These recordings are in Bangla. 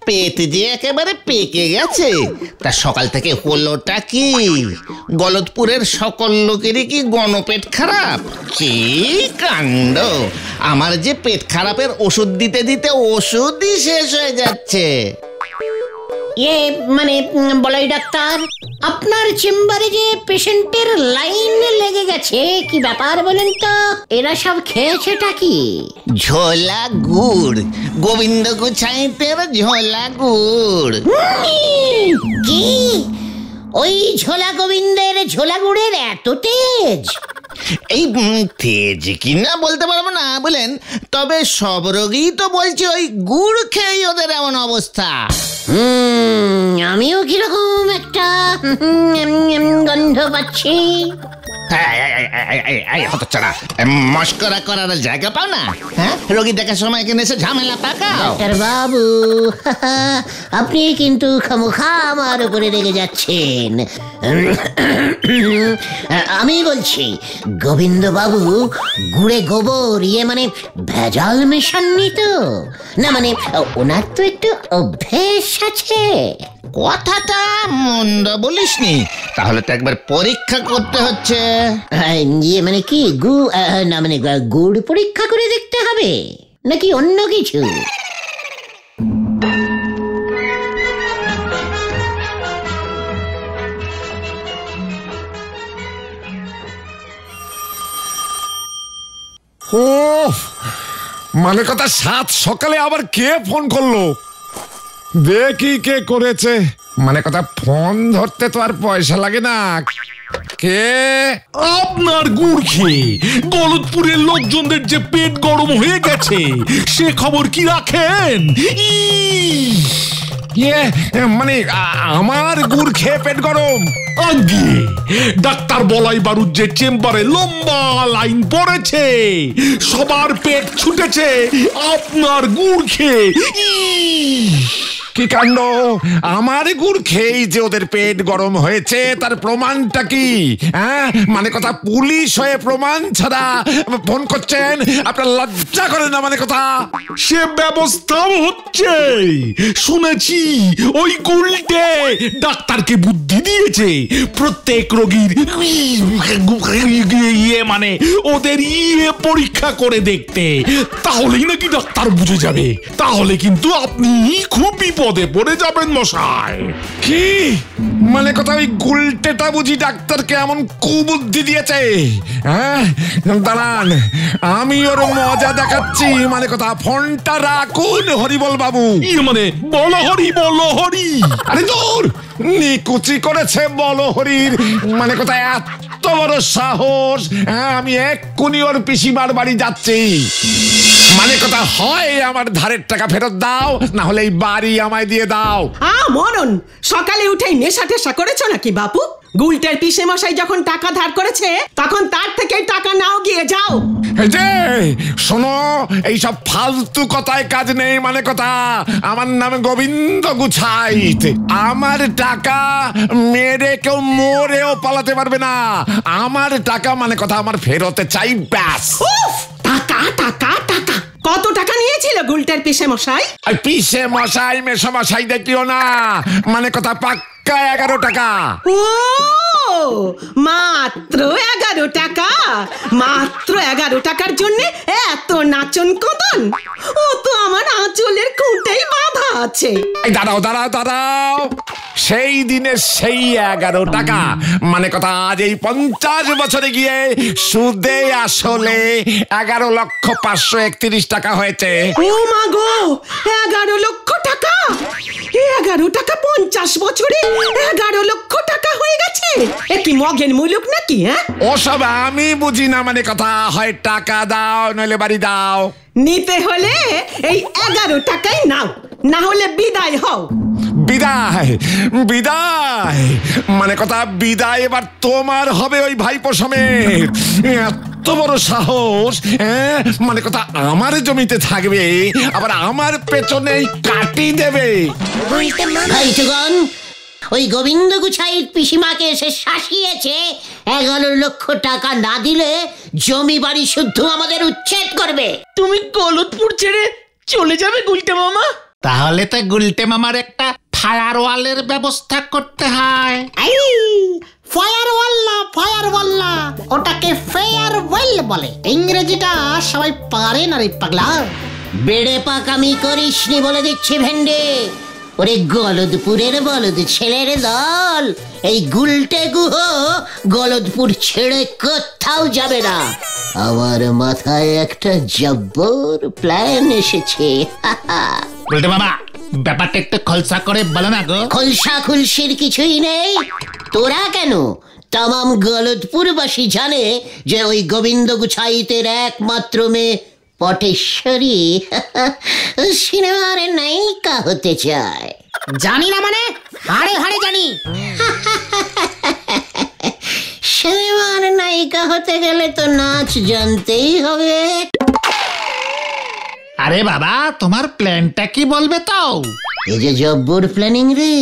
পেট যে একেবারে পেকে গেছে। তা সকাল থেকে হলোটা কি? গলতপুরের সকল লোকেরই কি গণপেট খারাপ? কি কাণ্ড! আমার যে পেট খারাপের ওষুধ দিতে দিতে ওষুধই শেষ হয়ে যাচ্ছে। মানে বলাই ডাক্তার, আপনার চেম্বারে যে পেশেন্টের লাইন লেগে গেছে, কি ব্যাপার বলেন তো? এরা সব খেয়েছেটা কি? ঝোলা গুড়, গোবিন্দ গোছাইতের ঝোলা গুড়। কি ওই ঝোলা গোবিন্দের ঝোলা গুড়ের এত তেজ? এই তেজ কিনা বলতে পারবো না বলেন, তবে সব রোগী তো বলছে ওই গুড় খেয়েই ওদের এমন অবস্থা। আমিও কিরকম একটা গন্ধ পাচ্ছি। হতচ্ছাড়া, মস্করা করার জায়গা পাও না? হ্যাঁ, রোগী দেখার সময় এখানে এসে ঝামেলা পাকাও। ডাক্তার বাবু, আপনি কিন্তু খামোখা আমার উপরে রেগে যাচ্ছেন। আমি বলছি, গোবিন্দ বাবু গুড়ে গোবর মানে ভেজাল মেশাননি তো? না মানে ওনার তো একটু অভ্যেস আছে। কথাটা মন্দ বলিসনি, তাহলে তো একবার পরীক্ষা করতে হচ্ছে। মানে কি না মানে গুড় পরীক্ষা করে দেখতে হবে নাকি অন্য কিছু? মানে কথা, সাত সকালে আবার কে ফোন করলো? দেখি কে করেছে। মানে কথা, ফোন ধরতে তো আর পয়সা লাগে না। কে? আপনার গুড় খেয়ে গলতপুরের লোকজনদের যে পেট গরম হয়ে গেছে, সে খবর কি রাখেন? মানে আমার গুড় খেয়ে পেট গরম? আগে ডাক্তার বলাই বারুদ যে চেম্বারে লম্বা লাইন পড়েছে, সবার পেট ছুটেছে আপনার গুড় খেয়ে। কি কাণ্ড! আমার গুড় খেয়েই যে ওদের পেট গরম হয়েছে, তার প্রমাণটা কি? হ্যাঁ, মানে কথা, পুলিশ হয়ে প্রমাণ ছাড়া ফোন করছেন? আপনার লজ্জা করে না? মানে কথা, সে ব্যবস্থাও হচ্ছে। শুনেছি ওই গুলটে ডাক্তারকে বুদ্ধি দিয়েছে প্রত্যেক রোগীর মানে ওদের পরীক্ষা করে দেখতে। তাহলেই নাকি ডাক্তার বুঝে যাবে। তাহলে কিন্তু আপনি খুব বিপদে পড়ে যাবেন মশাই। কি মানে কথা, ওই গুলটেটা বুঝি ডাক্তারকে এমন কুবুদ্ধি দিয়েছে? হ্যাঁ, দাঁড়ান, আমি ওর মজা দেখাচ্ছি। মানে কথা, ফোনটা রাখুন হরিবল বাবু। মানে বলো হরি, বলো হরি। আরে দূর, নিকুচি করেছে বলো হরির। মানে কথা, এত বড় সাহস! হ্যাঁ, আমি এক্ষুনি ওর পিসিমার বাড়ি যাচ্ছি। মানে কথা, হয় আমার ধারের টাকা ফেরত দাও, না হলে এই বাড়ি আমায় দিয়ে দাও। মনন, সকালে উঠেই নেশা টেশা করেছো নাকি বাপু? গুলটের পিসে মশাই যখন টাকা ধার করেছে, তখন তার থেকে টাকা নাও, গিয়ে যাও। এই যে শোনো, এইসব ফালতু কথায় কাজ নেই। মানে কথা, আমার নাম গোবিন্দ গুছাইত। আমার টাকা মেরে কেউ মরেও পালাতে পারবে না। আমার টাকা মানে কথা আমার ফেরতে চাই, ব্যাস। টাকা টাকা টাকা, কত টাকা নিয়েছিল গুলটের পিসে মশাই? পিসে মশাই মেশো মশাই দেখিও না। মানে কথা, পাক্কা 11 টাকা। ও মাত্র 11 টাকা? মাত্র 11 টাকার জন্য এত নাচন কদন? ও তো আমার আঁচলের খুঁটেই বাঁধা আছে। দাঁড়াও দাঁড়াও দাঁড়াও, সেই দিনের সেই 11 টাকা মানে কথা আজ এই 50 বছরে গিয়ে সুদে আসলে 11,531,000 টাকা হয়েছে। ও মা গো, 11 লক্ষ টাকা! 11 টাকা 50 বছরে 11 লক্ষ টাকা হয়ে গেছে। এ কি মগের মুলুক নাকি? হ্যাঁ, ওসব আমি বুঝি না। মানে কথা, হয় টাকা দাও নইলে বাড়ি দাও। নিতে হলে এই 11 টাকাই নাও, না হলে বিদায় হও। বিদায়? বিদায় মানে কথা, বিদায় এবার তোমার হবে ওই ভাইপো সমেত। এত বড় সাহস! মানে কথা, আমার জমিতে থাকবে, আবার আমার পেছনেই কাটি দেবে। ওই গোবিন্দ গুছাইয়ের পিসিমাকে এসে শাসিয়েছে 11 লক্ষ টাকা না দিলে জমি বাড়ি শুদ্ধ আমাদের উচ্ছেদ করবে। তুমি গলতপুর ছেড়ে চলে যাবে গুলটে মামা? তাহলে তো গুলটে মামার একটা ফায়ারওয়ালের ব্যবস্থা করতে হয়। ফায়ারওয়াল না, ওটাকে ফেয়ারওয়েল বলে। ইংরেজিটা সবাই পারে না রে পাগলা। বেড়ে পাকামি করিসনি বলে দিচ্ছি ভেন্ডে। ওরে গলদপুরের বলদ ছেলের দল, এই গুলটে গুহ গলদপুর ছেড়ে কোথাও যাবে না। আমার মাথায় একটা জব্বর প্ল্যান এসেছে। গুলটে মামা, ব্যাপারটা একটু খলসা করে বলো না গো। খলসা খুলসির কিছুই নেই। তোরা কেন, তামাম গলদপুরবাসী জানে যে ওই গোবিন্দ গুছাইতের একমাত্র মেয়ে পটেশ্বরী সিনেমার নায়িকা হতে চায়। জানি না মানে? হাড়ে হাড়ে জানি। সিনেমার নায়িকা হতে গেলে তো নাচ জানতেই হবে। আরে বাবা, তোমার প্ল্যানটা কি বলবে তো? এই যে জব্বর প্ল্যানিং রে।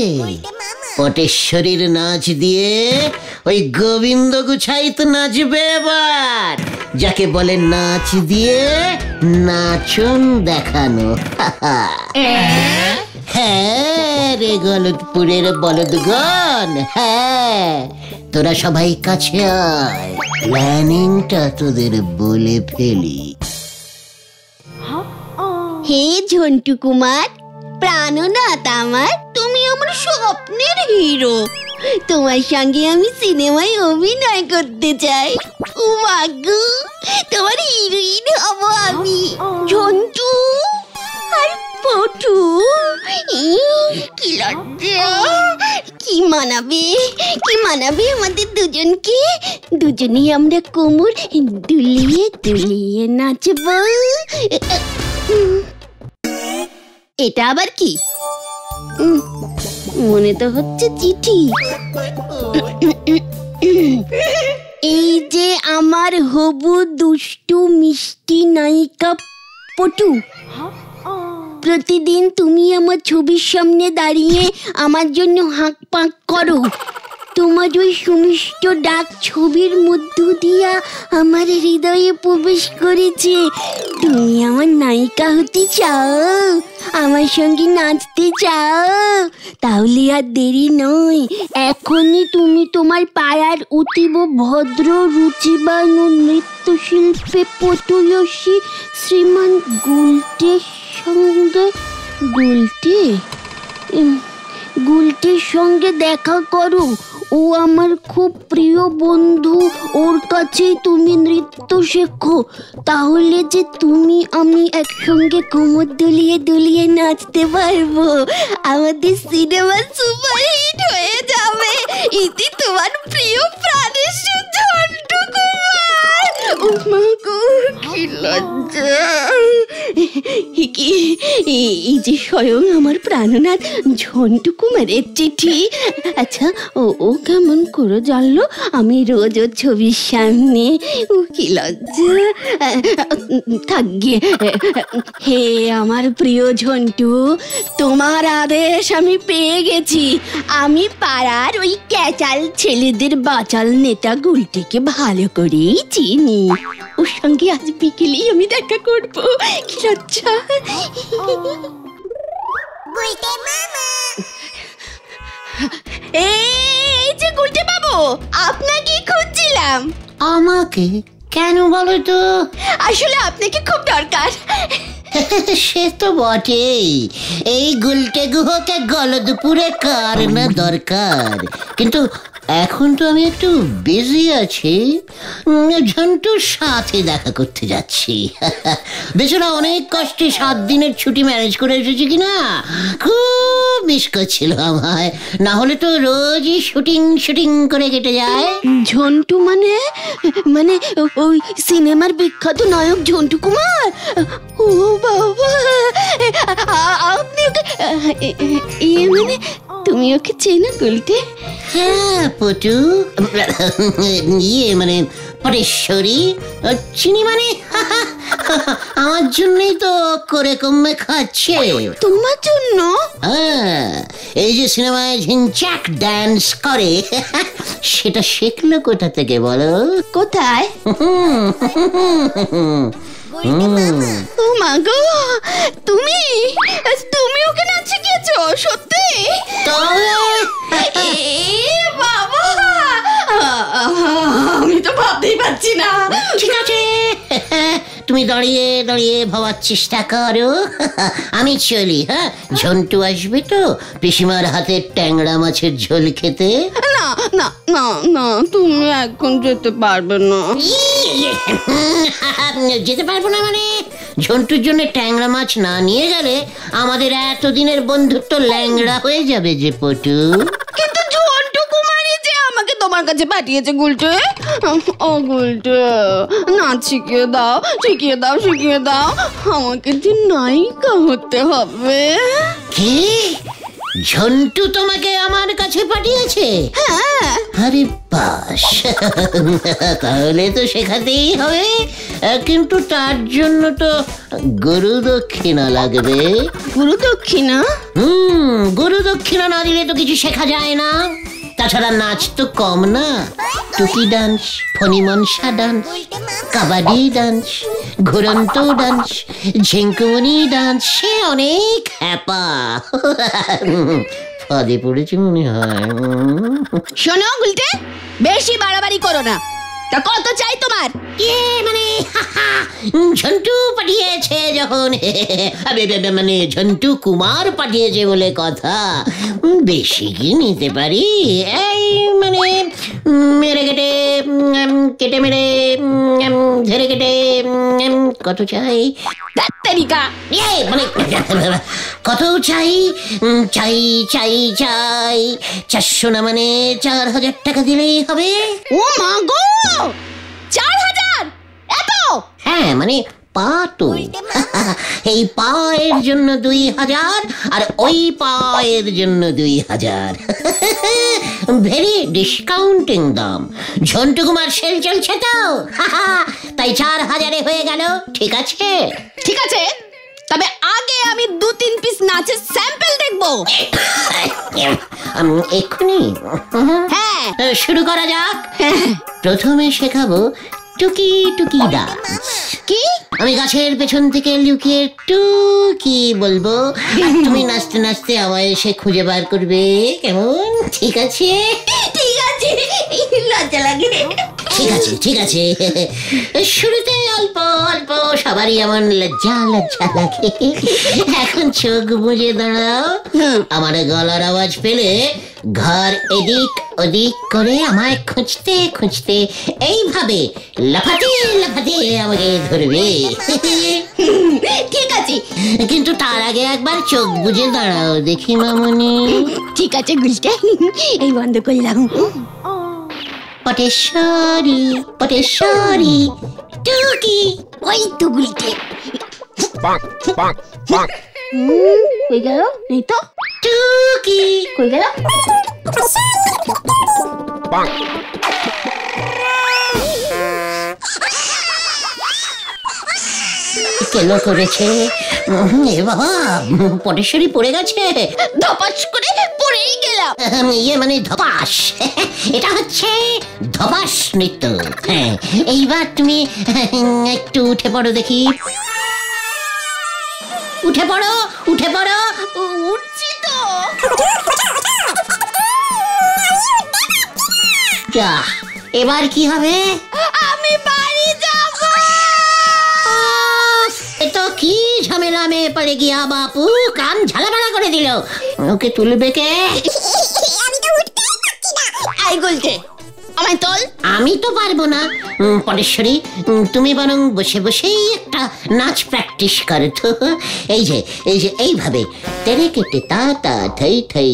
পটেশ্বরীর নাচ দিয়ে ওই গোবিন্দ গুছাইত নাচবে এবার, যাকে বলে নাচ দিয়ে নাচন দেখানো। হ্যাঁ রে গলদপুরের বলদগণ, হ্যাঁ, তোরা সবাই কাছে আয়, প্ল্যানিংটা তোদের বলে ফেলি। হে ঝন্টু কুমার, প্রাণনাথ আমার, তুমি আমার স্বপ্নের হিরো। তোমার সঙ্গে আমি সিনেমায় অভিনয় করতে চাই। ও মাগো, তোমার হিরোইন হব আমি। ঝন্টু আর পটু, কি লজ্জা! কি মানাবে আমাদের দুজনকে। দুজনেই আমরা কোমর দুলিয়ে দুলিয়ে নাচব। এটা আবার কি? মনে তো হচ্ছে চিঠি। এই যে আমার হবু দুষ্টু মিষ্টি নায়িকা পটু, প্রতিদিন তুমি আমার ছবির সামনে দাঁড়িয়ে আমার জন্য হাঁক পাঁক করো। তোমার ওই সুমিষ্ট ডাক ছবির মধ্য দিয়া আমার হৃদয়ে প্রবেশ করেছে। তুমি আমার নায়িকা হতে চাও, আমার সঙ্গে নাচতে চাও? তাহলে আর দেরি নয়, এখনই তুমি তোমার পাড়ার অতীব ভদ্র রুচিবান ও নৃত্যশিল্পে পটুয়সী শ্রীমান গুলটের সঙ্গে দেখা করো। ও আমার খুব প্রিয় বন্ধু, ওর কাছেই তুমি নৃত্য শেখো। তাহলে যে তুমি আমি একসঙ্গে কোমর দুলিয়ে দুলিয়ে নাচতে পারবো। আমাদের সিনেমা সুপারহিট হয়ে যাবে। ইতি তোমার প্রিয় প্রাণের ঝন্টু কুমার। ও মা গো, কি লজ্জা! এই যে স্বয়ং আমার প্রাণনাথ ঝন্টু কুমারের চিঠি। আচ্ছা, ও কেমন করে জানলো আমি রোজ ওর ছবির সামনে? ও কি লজ্জা! থাক গিয়ে। হে আমার প্রিয় ঝন্টু, তোমার আদেশ আমি পেয়ে গেছি। আমি পাড়ার ওই ক্যাচাল ছেলেদের বাচাল নেতা গুলটিকে ভালো করেই চিনি। ওর সঙ্গে আজ বিকেলেই আমি দেখা করবো। কি লজ্জা! এই যে গুলটে বাবু, আপনাকে খুঁজছিলাম। আমাকে কেন বলো তো? আসলে আপনাকে খুব দরকার। সে তো বটেই। এই গুলটে গুহকে গলদপুরে কার না দরকার, কিন্তু এখন তো আমি একটু বিজি আছি। ঝন্টুর সাথে দেখা করতে যাচ্ছি। বেচারা অনেক কষ্টে 7 দিনের ছুটি ম্যানেজ করে এসেছি কিনা, খুব মিস করছিল আমায়। না হলে তো রোজই শুটিং করে কেটে যায়। ঝন্টু মানে ওই সিনেমার বিখ্যাত নায়ক ঝন্টু কুমার? ও বাবা, আপনি ওকে মানে তুমি ওকে চেনো গুলটে? হ্যাঁ পটু, মানে পটেশ্বরী চিনি। মানে আমার জন্যই তো করে কমে খাচ্ছে। তোমার জন্য? হ্যাঁ, এই যে সিনেমায় ঝিনচাক ডান্স করে, সেটা শিখলো কোথা থেকে বলো? কোথায়? ও মা গো, তুমি ঠিক আছে, তুমি দাঁড়িয়ে দাঁড়িয়ে ভাবার চেষ্টা করো। আমি চলি। হ্যাঁ, ঝন্টু আসবে তো পিসিমার হাতে ট্যাংরা মাছের ঝোল খেতে। না না না না, তুমি এখন যেতে পারবে না। যেতে পারবো না মানে? ঝন্টুর জন্য ট্যাংরা মাছ না নিয়ে গেলে আমাদের এতদিনের বন্ধুত্ব ল্যাংড়া হয়ে যাবে যে পটু। কিন্তু ঝন্টু কুমারী যে আমাকে তোমার কাছে পাঠিয়েছে গুলটে। ও গুলটে, নাচ শিখিয়ে দাও, শিখিয়ে দাও, শিখিয়ে দাও। আমাকে যে নায়িকা হতে হবে। কি? ঝন্টু তোমাকে আমার কাছে পাঠিয়েছে? হ্যাঁ। আরে বাস, তাহলে তো শেখাতেই হবে, কিন্তু তার জন্য তো গুরু দক্ষিণা লাগবে। গুরু দক্ষিণা? গুরু দক্ষিণা না দিলে তো কিছু শেখা যায় না। তাছাড়া নাচ তো কম না, টুকি ডান্স, ফণিমনসা ডান্স, কাবাডি ডান্স, ঘুরন্ত ডান্স, ঝিঙ্কুমনি ডান্স, সে অনেক হ্যাপা। ফাঁদে পড়েছি মনে হয়। শোনো গুলটে, বেশি বাড়াবাড়ি করো না। তা কত চাই তোমার? মানে ঝন্টু পাঠিয়েছে যখন, মানে ঝন্টু কুমার পাঠিয়েছে বলে কথা। বেশি কি নিতে পারি? এই মানে মেরে কেটে, কেটে মেরে, ধরে কেটে কত চাই? মানে কত চাই? চাই চাই চাই 400 না, মানে 4000 টাকা দিলেই হবে। ও মা গো, 4000? এত? হ্যাঁ, মানে পা তো। এই পায়ের জন্য 2000 আর ওই পায়ের জন্য 2000। ভেরি ডিসকাউন্টিং দাম। ঝন্টু কুমার সেল চলছে তো, তাই 4000-এ হয়ে গেল। ঠিক আছে? ঠিক আছে, তবে আগে আমি 2-3 পিস নাচের স্যাম্পল দেখবো। এক্ষুনি? হ্যাঁ, শুরু করা যাক। প্রথমে শেখাবো টুকি টুকি ডান্স। কি? আমি গাছের পেছন থেকে লুকিয়ে টুকি বলবো, তুমি নাচতে নাচতে আমায় এসে খুঁজে বার করবে। কেমন? ঠিক আছে? ঠিক আছে, লজ্জা লাগে। ঠিক আছে, ঠিক আছে। শুরুতে অল্প অল্প সবারই এমন লজ্জা লজ্জা লাগে। এখন চোখ বুজে দাঁড়াও। আমার গলার আওয়াজ পেলে ঘর এদিক ওদিক করে আমায় খুঁজতে খুঁজতে এইভাবে লাফাতে লাফাতে আমাকে ধরবে। ঠিক আছে, কিন্তু তার আগে একবার চোখ বুজে দাঁড়াও দেখি মামুনি। ঠিক আছে গুলটে, এই বন্ধ করলাম। পটেশ্বরী পটেশ্বরী টুকি। ওই তো গুলটে। কই গেল? এই তো টুকি। কই গেল? কেন করেছে? এ বাবা, পটেশ্বরী পড়ে গেছে। ধপাস করে পড়েই গেলাম। ইয়ে মানে ধপাস। এটা হচ্ছে ধপাস নৃত্য। হ্যাঁ, এইবার তুমি একটু উঠে পড়ো দেখি। উঠে পড়ো, উঠে পড়ো। উঠছি তো। এবার কি হবে? আমি বাড়ি যাব। তো কি ঝামেলা মে পড়ে গিয়া বাপু, কান ঝালাপালা করে দিল। ওকে তুলবে কে? আই গুলটে, আমায় তোল। আমি তো পারবো না। পটেশ্বরী, তুমি বরং বসে বসেই একটা নাচ প্র্যাকটিস করো তো। এই যে এই যে এইভাবে তেরে কেটে তা তা ঠাই ঠাই।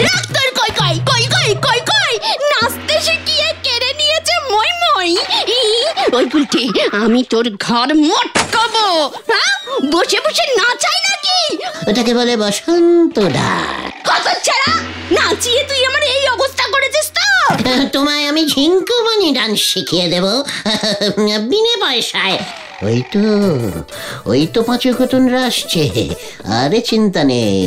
ডাক্তার কই কই কই কই কই কই, নাচতে শিখিয়ে কেড়ে নিয়েছে মই মই। ওই গুলটে, আমি তোর ঘর মটকাবো। হ্যাঁ, বসে বসে নাচাই নাকি? ওটাকে বলে বসন্ত ডাক। কত ছাড়া নাচিয়ে তুই আমার এই অবস্থা করেছিস তো। তোমায় আমি ঝিঙ্কুমনি ডান্স শিখিয়ে দেব বিনে পয়সায়। ওই তো পাঁচকতনরা আসছে, আরে চিন্তা নেই।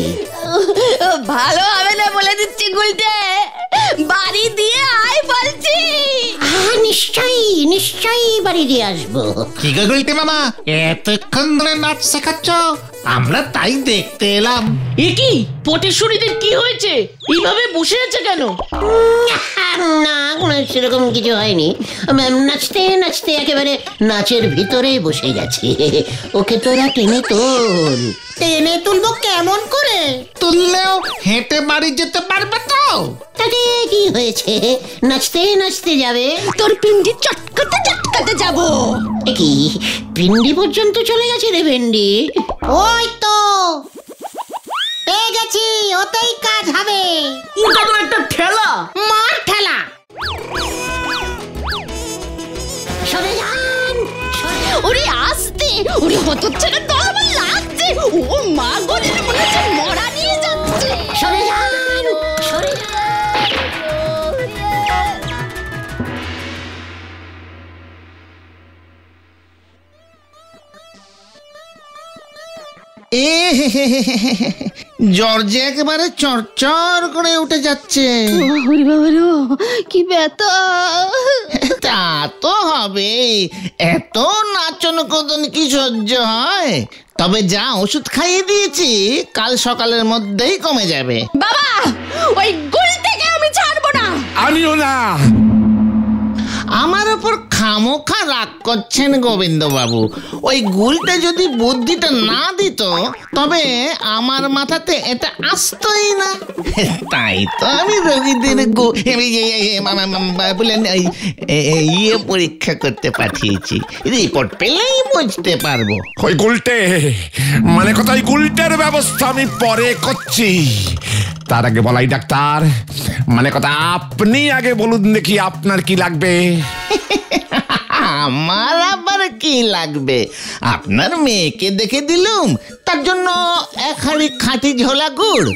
ভালো হবে না বলে দিচ্ছি গুলটে, বাড়ি দিয়ে আয় বলছি। নিশ্চয়ই নিশ্চয়ই বাড়ি দিয়ে আসবো। কি গো গুলটে মামা, এতক্ষণ ধরে নাচ শেখাচ্ছ, আমরা তাই দেখতে এলাম। এ কি পটেশ্বরীদের কি হয়েছে? এইভাবে বসে আছে কেন? না সেরকম কিছু হয়নি, নাচতে নাচতে একেবারে নাচের ভিতরে বসে গেছে। ওকে তোরা টেনে তোল। টেনে তুলবো কেমন করে? তুললেও হেঁটে বাড়ি যেতে পারবে তো? তাতে কি হয়েছে, নাচতে নাচতে যাবে। তোর পিন্ডি চটকাতে চটকাতে যাব। কি পিন্ডি পর্যন্ত চলে গেছে রে ভেন্ডি? ওই তো পেয়ে গেছি, ওতেই কাজ হবে। ওটা তো একটা ঠেলা। মার ঠেলা। সরে যান, ওরে আস্তে, ওরে হতচ্ছাড়া তো আমার লাগছে। ও মা গো, মনে হচ্ছে মরা নিয়ে যাচ্ছে। সরে যান, সরে যান। জর্জে একেবারে চরচর করে উঠে যাচ্ছে। ওরে বাবা রো, কি ব্যথা। তা তো হবে, এত নাচন কদন কি সহ্য হয়? তবে যা ওষুধ খাইয়ে দিয়েছি, কাল সকালের মধ্যেই কমে যাবে। বাবা, ওই গুলটাকে আমি ছাড়বো না। আমিও না। আমার ওপর খামোখা রাগ করছেন গোবিন্দ বাবু। ওই গুলটা যদি বুদ্ধিটা না দিত, তবে আমার মাথাতে এটা আসতোই না। তাই তো আমি রোগীদের ইয়ে পরীক্ষা করতে পাঠিয়েছি। রিপোর্ট পেলেই বুঝতে পারবো। ওই গুলটে মানে কথা, ওই গুলটের ব্যবস্থা আমি পরে করছি। তার আগে বলাই ডাক্তার, মানে কথা আপনি আগে বলুন দেখি আপনার কি লাগবে। আমার আবার কি লাগবে? আপনার মেয়েকে দেখে দিলুম, তার জন্য এক হাঁড়ি খাঁটি ঝোলা গুড়,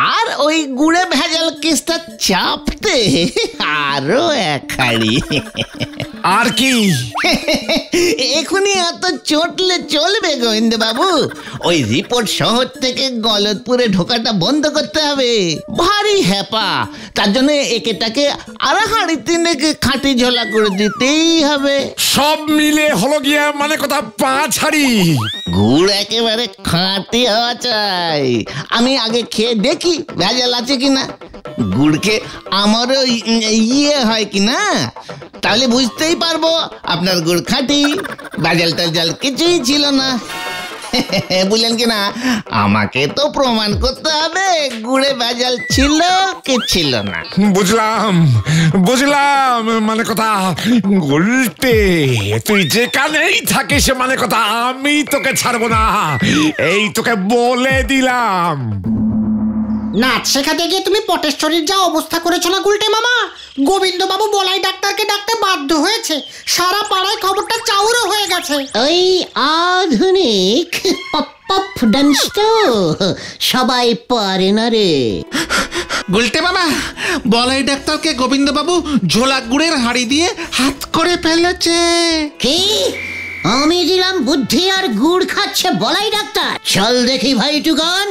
আর ওই গুড়ে ভেজাল কেসটা চাপতে আরো এক হাঁড়ি। আর কি? এখনই এত চটলে চলবে গোবিন্দ বাবু? ওই রিপোর্ট শহর থেকে গলতপুরে ঢোকাটা বন্ধ করতে হবে। ভারী হ্যাপা, তার জন্য একেটাকে আর হাঁড়ি তিনেকে খাঁটি ঝোলা করে দিতেই হবে। সব মিলে হলো গিয়া মানে কথা 5 হাঁড়ি গুড় একেবারে খাঁটি হওয়া চাই। আমি আগে খেয়ে দেখি ভেজাল আছে কিনা, গুড়কে আমারও ইয়ে হয় কিনা, তাহলে বুঝতেই পারবো আপনার গুড় খাঁটি, ভেজাল টাজাল কিছুই ছিল না। বুঝলেন কিনা? আমাকে তো প্রমাণ করতে হবে গুড়ে ভেজাল ছিল কি ছিল না। বুঝলাম বুঝলাম, মানে কথা গুলটে তুই যেখানেই থাকিস, মানে কথা আমি তোকে ছাড়বো না, এই তোকে বলে দিলাম। নাচ শেখাতে গিয়ে তুমি পটেশ্বরীর যা অবস্থা করেছো না গুলটে মামা, গোবিন্দ বাবু বলাই ডাক্তারকে ডাকতে বাধ্য হয়েছে। সারা পাড়ায় খবরটা চাউরও হয়ে গেছে। ওই আধুনিক পপ পপ ডান্স তো সবাই পারে না রে। গুলটে বাবা, বলাই ডাক্তারকে গোবিন্দ বাবু ঝোলা গুড়ের হাঁড়ি দিয়ে হাত করে ফেলেছে। কি? আমি দিলাম বুদ্ধি আর গুড় খাচ্ছে বলাই ডাক্তার? চল দেখি ভাই টুকান।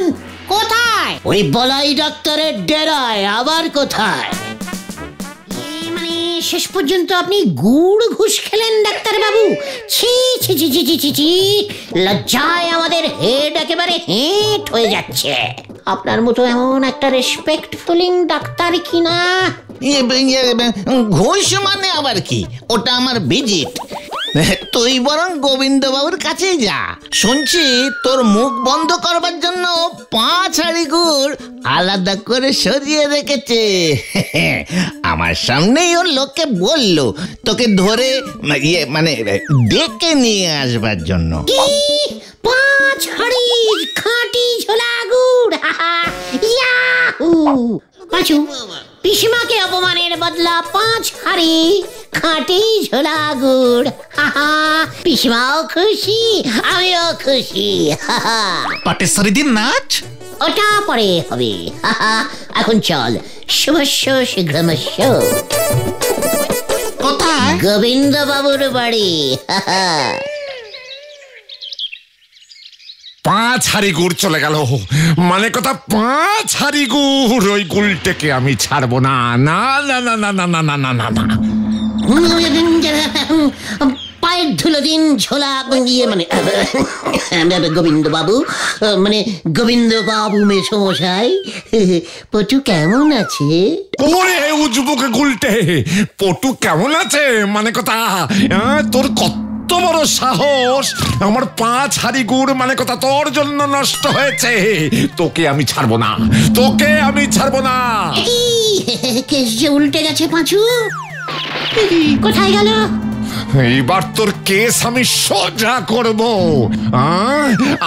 কোথায়? ওই বলাই ডাক্তারের ডেরায়। আবার কোথায়? মানে শেষ পর্যন্ত আপনি গুড় ঘুষ খেলেন ডাক্তার বাবু? ছি ছি ছি ছি ছি ছি, লজ্জায় আমাদের হেড একেবারে হেঁট হয়ে যাচ্ছে। আপনার মতো এমন একটা রেসপেক্টফুলিং ডাক্তার কিনা। ঘুষ মানে আবার কি? ওটা আমার ভিজিট। তুই বরং গোবিন্দ বাবুর কাছেই যা। শুনছি তোর মুখ বন্ধ করবার জন্য 5 হাঁড়ি গুড় আলাদা করে সরিয়ে রেখেছে। আমার সামনেই ওর লোককে বললো তোকে ধরে মানে ডেকে নিয়ে আসবার জন্য। 5 হাঁড়ি খাঁটি ঝোলা গুড়। ইয়াহু! পাঁচু, পিসিমাকে অপমানের বদলা 5 হাঁড়ি খাঁটি ঝোলা গুড়। পিসিমাও খুশি, আমিও খুশি। পটেশ্বরী দিন নাচ ওটা পরে হবে। এখন চল, শুভস্য শীঘ্রমস্য। কোথায়? গোবিন্দ বাবুর বাড়ি। 5 হাঁড়ি গুড় চলে গেল, মানে কথা 5 হাঁড়ি গুড়। ওই গুলটেকে আমি ছাড়বো না, না না না না না না না না না। পায়ে জয় ধুলোদিন ঝোলা ইয়ে মানে গোবিন্দ বাবু মানে গোবিন্দ বাবু মেসমশাই, পটু কেমন আছে? ওরে উজবুকে গুলটে, পটু কেমন আছে মানে কথা? তোর কত বড় সাহস! আমার 5 হাড়ি গুড় মানে কথা তোর জন্য নষ্ট হয়েছে। তোকে আমি ছাড়বো না, তোকে আমি ছাড়বো না। কেস যে উল্টে গেছে পাঁচু, কোথায় গেল? এইবার তোর কেস আমি সোজা করব।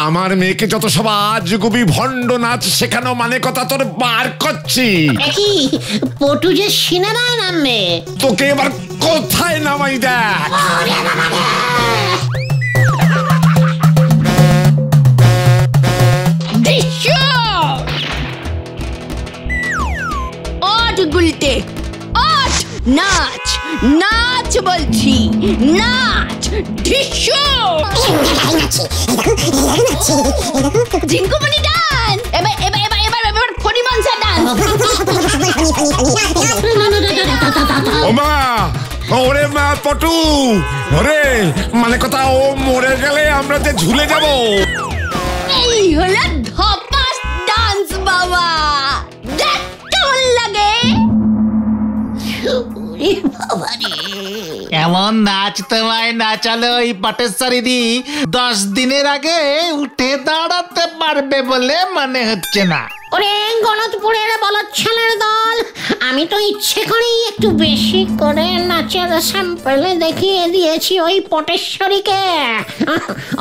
আমার মেয়েকে যত সব আজগুবি ভণ্ড নাচ শেখানো মানে কথা তোর বার করছি। কি পটু যে সিনেমায় নামবে? তোকে এবার কোথায় নামাই দেখ। গুলটে ওঠ, নাচ নাচ বলছি, নাচ ঝিঙ্কুমনি ডান্স, এবার এবার এবার এবার এবার ফণিমনসা ডান্স। ওমা, ওরে মা পটু, ওরে মানে কথা ও মরে গেলে আমরা যে ঝুলে যাব। এই হলো ধপাস ডান্স বাবা, দেখ কেমন লাগে। এমন নাচ তোমায় নাচালো ওই পটেশ্বরী দি 10 দিনের আগে উঠে দাঁড়াতে পারবে বলে মনে হচ্ছে না। ওরে গলতপুরের বলদ ছেলের দল, আমি তো ইচ্ছে করেই একটু বেশি করে নাচের স্যাম্পল দেখিয়ে দিয়েছি ওই পটেশ্বরীকে।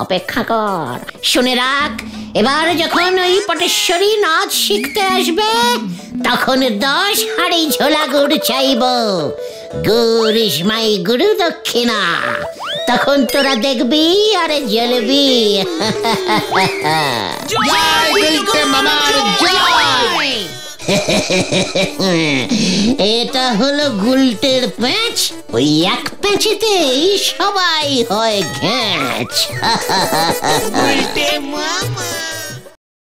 অপেক্ষা কর, শুনে রাখ, এবার যখন ওই পটেশ্বরী নাচ শিখতে আসবে তখন 10 হাড়ি ঝোলা গুড় চাইব। গুড় ইজ মাই গুরু দক্ষিণা, তখন তোরা দেখবি আরে জ্বলবি। এটা হলো গুলটের প্যাঁচ, ওই এক প্যাঁচেতেই সবাই হয় ঘ্যাঁচ।